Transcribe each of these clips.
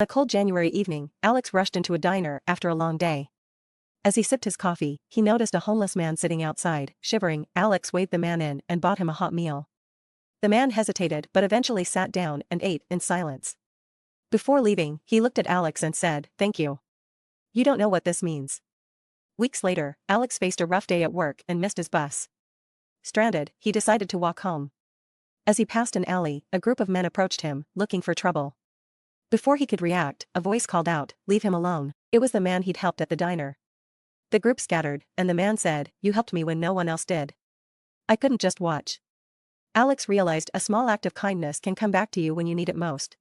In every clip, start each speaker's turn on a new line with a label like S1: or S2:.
S1: A cold January evening, Alex rushed into a diner after a long day. As he sipped his coffee, he noticed a homeless man sitting outside. Shivering, Alex waved the man in and bought him a hot meal. The man hesitated but eventually sat down and ate in silence. Before leaving, he looked at Alex and said, "Thank you. You don't know what this means." Weeks later, Alex faced a rough day at work and missed his bus. Stranded, he decided to walk home. As he passed an alley, a group of men approached him, looking for trouble. Before he could react, a voice called out, "Leave him alone." It was the man he'd helped at the diner. The group scattered, and the man said, "You helped me when no one else did. I couldn't just watch." Alex realized a small act of kindness can come back to you when you need it most.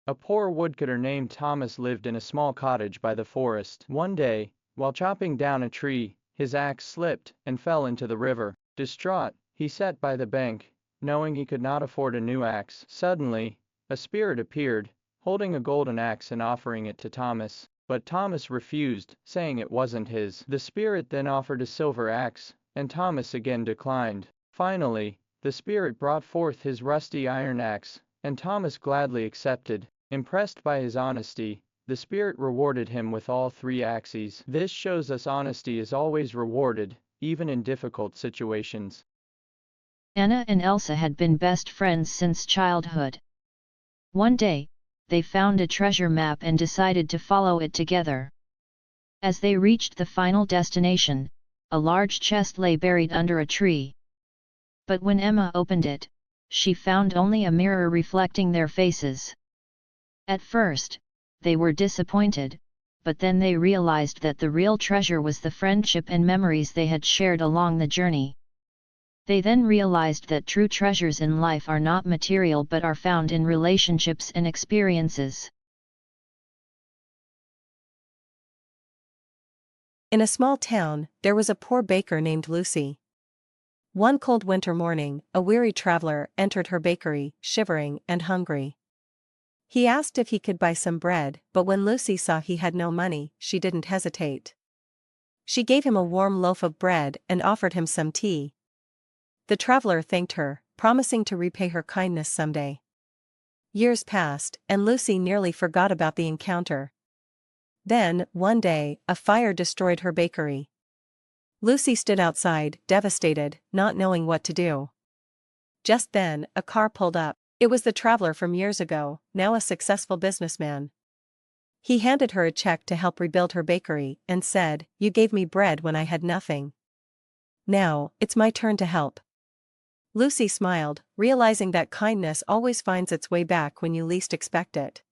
S2: A poor woodcutter named Thomas lived in a small cottage by the forest. One day, while chopping down a tree, his axe slipped and fell into the river. Distraught, he sat by the bank, knowing he could not afford a new axe. Suddenly, a spirit appeared, holding a golden axe and offering it to Thomas. But Thomas refused, saying it wasn't his. The spirit then offered a silver axe, and Thomas again declined. Finally, the spirit brought forth his rusty iron axe, and Thomas gladly accepted. Impressed by his honesty, the spirit rewarded him with all 3 axes. This shows us honesty is always rewarded, even in difficult situations.
S3: Anna and Elsa had been best friends since childhood. One day, they found a treasure map and decided to follow it together. As they reached the final destination, a large chest lay buried under a tree. But when Emma opened it, she found only a mirror reflecting their faces. At first, they were disappointed, but then they realized that the real treasure was the friendship and memories they had shared along the journey. They then realized that true treasures in life are not material but are found in relationships and experiences.
S1: In a small town, there was a poor baker named Lucy. One cold winter morning, a weary traveler entered her bakery, shivering and hungry. He asked if he could buy some bread, but when Lucy saw he had no money, she didn't hesitate. She gave him a warm loaf of bread and offered him some tea. The traveler thanked her, promising to repay her kindness someday. Years passed, and Lucy nearly forgot about the encounter. Then, one day, a fire destroyed her bakery. Lucy stood outside, devastated, not knowing what to do. Just then, a car pulled up. It was the traveler from years ago, now a successful businessman. He handed her a check to help rebuild her bakery and said, "You gave me bread when I had nothing. Now, it's my turn to help." Lucy smiled, realizing that kindness always finds its way back when you least expect it.